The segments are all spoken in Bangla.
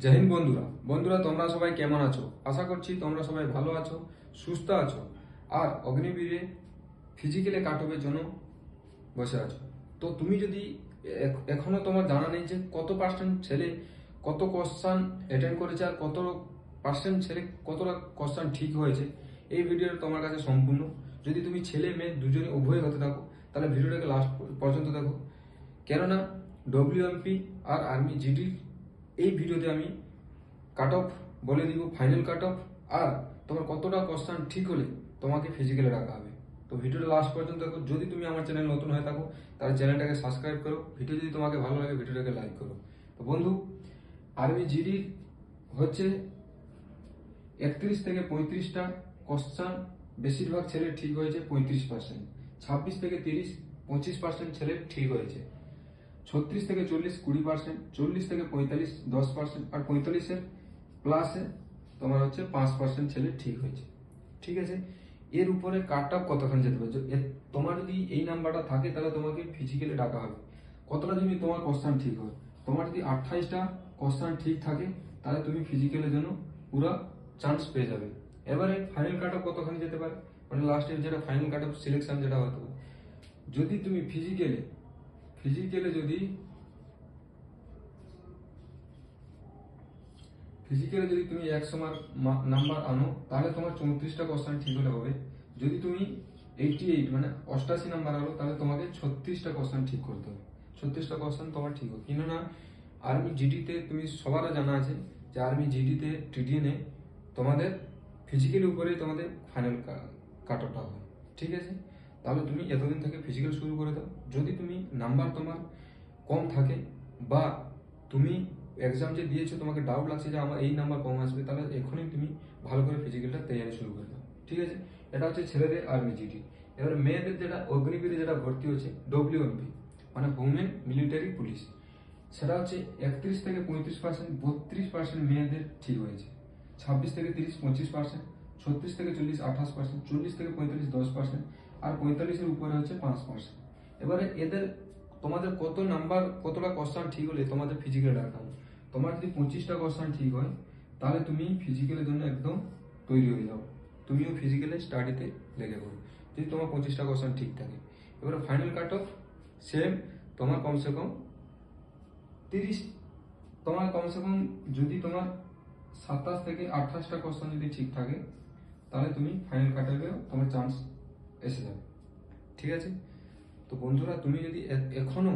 জয় হিন্দ বন্ধুরা তোমরা সবাই কেমন আছো? আশা করছি তোমরা সবাই ভালো আছো, সুস্থ আছো আর অগ্নিবীরে ফিজিক্যালি কাটঅফের জন্য বসে আছো। তো তুমি যদি এখনো তোমার জানা নেই যে কত পার্সেন্ট ছেলে কত কোশ্চেন অ্যাটেন্ড করেছে আর কত পার্সেন্ট ছেলে কতটা কোশ্চেন ঠিক হয়েছে, এই ভিডিওটা তোমার কাছে সম্পূর্ণ। যদি তুমি ছেলে মেয়ে দুজনে উভয় হতে থাকো তাহলে ভিডিওটাকে লাস্ট পর্যন্ত দেখো, কেননা ডব্লিউএমপি আর আর্মি জিডির এই ভিডিওতে আমি কাট অফ বলে দিব, ফাইনাল কাট অফ, আর তোমার কতটা কোশ্চেন ঠিক হলে তোমাকে ফিজিক্যালে রাখা হবে। তো ভিডিওটা লাস্ট পর্যন্ত দেখো। যদি তুমি আমার চ্যানেল নতুন হয়ে থাকো তাহলে চ্যানেলটাকে সাবস্ক্রাইব করো, ভিডিও যদি তোমাকে ভালো লাগে ভিডিওটাকে লাইক করো। তো বন্ধু, আর্মি জিডির হচ্ছে 31 থেকে 35টা কোশ্চেন বেশিরভাগ ছেলে ঠিক হয়েছে 35%, 26 থেকে 30 25% ছেলে ঠিক হয়েছে, 36 থেকে 40 20%, 40 থেকে 45 10%, আর 45-এর প্লাসে তোমার হচ্ছে 5% ছেলে ঠিক হয়েছে। ঠিক আছে, এর উপরে কাট অফ কতক্ষণ যেতে পারছো? তোমার যদি এই নাম্বারটা থাকে তাহলে তোমাকে ফিজিক্যালি ডাকা হবে। কতটা যদি তোমার কোশ্চেন ঠিক হয়, তোমার যদি 28টা কোশ্চেন ঠিক থাকে তাহলে তুমি ফিজিক্যালের জন্য পুরো চান্স পেয়ে যাবে। এবারে ফাইনাল কাট অফ কতক্ষণ যেতে পারে, মানে লাস্টের যেটা ফাইনাল কাট অফ সিলেকশন যেটা হতে পারে, যদি তুমি ফিজিক্যালে যদি তুমি 100 নাম্বার আনো তাহলে তোমার 34টা কোশ্চেন ঠিক হলে হবে। যদি তুমি 88 মানে 88 নাম্বার আনো তাহলে তোমাকে 36টা কোশ্চেন ঠিক করতে হবে। 36টা কোশ্চেন তোমার ঠিক হবে, কেননা আর্মি জিডিতে তুমি সবারও জানা আছে যে আর্মি জিডিতে টিডিএনএ তোমাদের ফিজিক্যাল উপরেই তোমাদের ফাইনাল কাট অফটা হয়। ঠিক আছে, তাহলে তুমি এতদিন থেকে ফিজিক্যাল শুরু করে দাও। যদি তুমি নাম্বার তোমার কম থাকে বা তুমি এক্সাম যে দিয়েছো তোমাকে ডাউট লাগছে যে আমার এই নাম্বার কম আসবে, তাহলে এখনই তুমি ভালো করে ফিজিক্যালটা তৈরি শুরু করে দাও। ঠিক আছে, এটা হচ্ছে ছেলেদের আর্মি জিডি। এবার মেয়েদের যেটা অগ্নিবীরে যেটা ভর্তি হচ্ছে ডব্লিউএমপি মানে ওমেন মিলিটারি পুলিশ, সেটা হচ্ছে 31 থেকে 35%, 32% মেয়েদের ঠিক হয়েছে, 26 থেকে 30 25%, 36 থেকে 40 28%, 40 থেকে 45 10%, আর 45-এর উপরে হচ্ছে 5%। এবারে এদের তোমাদের কত নাম্বার কতটা কোশ্চেন ঠিক হলে তোমাদের ফিজিক্যাল রাখা হবে। তোমার যদি 25টা কোশ্চেন ঠিক হয় তাহলে তুমি ফিজিক্যালের জন্য একদম তৈরি হয়ে যাও, তুমিও ফিজিক্যালে স্টাডিতে লেগে পড়ো যদি তোমার 25টা কোশ্চেন ঠিক থাকে। এবারে ফাইনাল কাট অফ সেম, তোমার কমসে কম 30, তোমার কমসে কম যদি তোমার 27 থেকে 28টা কোশ্চেন যদি ঠিক থাকে তাহলে তুমি ফাইনাল কাট অফে তোমার চান্স এসে যাবে। ঠিক আছে, তো বন্ধুরা তুমি যদি এখনো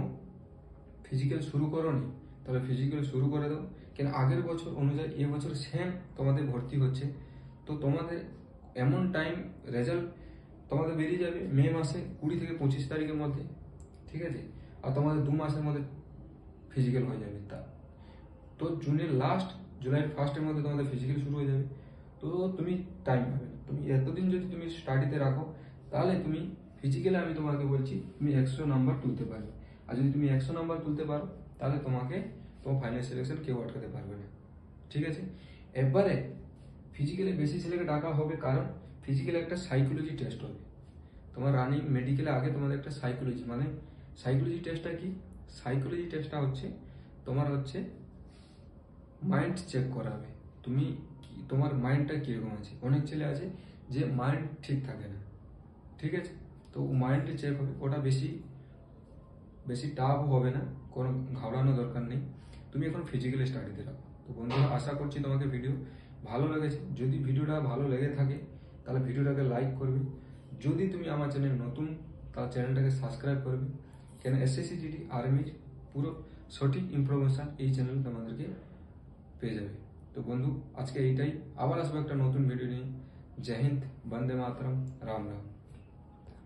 ফিজিক্যাল শুরু করোনি তাহলে ফিজিক্যাল শুরু করে দাও, কেন আগের বছর অনুযায়ী এবছর সেম তোমাদের ভর্তি হচ্ছে। তো তোমাদের এমন টাইম রেজাল্ট তোমাদের বেরিয়ে যাবে মে মাসে 20 থেকে 25 তারিখের মধ্যে। ঠিক আছে, আর তোমাদের 2 মাসের মধ্যে ফিজিক্যাল হয়ে যাবে। তো জুনের লাস্ট জুলাইয়ের ফার্স্টের মধ্যে তোমাদের ফিজিক্যাল শুরু হয়ে যাবে। তো তুমি টাইম পাবে না, তুমি এতদিন যদি তুমি স্টাডিতে রাখো তাহলে তুমি ফিজিক্যালি আমি তোমাকে বলছি তুমি 100 নাম্বার তুলতে পারবে। আর যদি তুমি 100 নাম্বার তুলতে পারো তাহলে তোমাকে তোমার ফাইনাল সিলেকশন কেউ আটকাতে পারবে না। ঠিক আছে, এবারে ফিজিক্যালি বেশি ছেলেকে ডাকা হবে কারণ ফিজিক্যালি একটা সাইকোলজি টেস্ট হবে। তোমার রানিং মেডিকেলে আগে তোমাদের একটা সাইকোলজি মানে সাইকোলজি টেস্টটা কি? সাইকোলজি টেস্টটা হচ্ছে তোমার হচ্ছে মাইন্ড চেক করাবে, তুমি তোমার মাইন্ডটা কিরকম আছে। অনেক ছেলে আছে যে মাইন্ড ঠিক থাকে না। ঠিক আছে, তো মাইন্ডে চেক হবে, ওটা বেশি টাফ হবে না, কোনো ঘাবড়ানোর দরকার নেই। তুমি এখন ফিজিক্যালি স্টাডিতে রাখো। তো বন্ধুরা আশা করছি তোমাকে ভিডিও ভালো লেগেছে। যদি ভিডিওটা ভালো লেগে থাকে তাহলে ভিডিওটাকে লাইক করবে। যদি তুমি আমার চ্যানেল নতুন তাহলে চ্যানেলটাকে সাবস্ক্রাইব করবে, কেন এসএসসি জিডি আর্মির পুরো সঠিক ইনফরমেশন এই চ্যানেলে তোমাদেরকে পেয়ে যাবে। তো বন্ধু আজকে এইটাই, আবার আসবো একটা নতুন ভিডিও নিয়ে। জয় হিন্দ, বন্দে মাতরম, রাম রাম।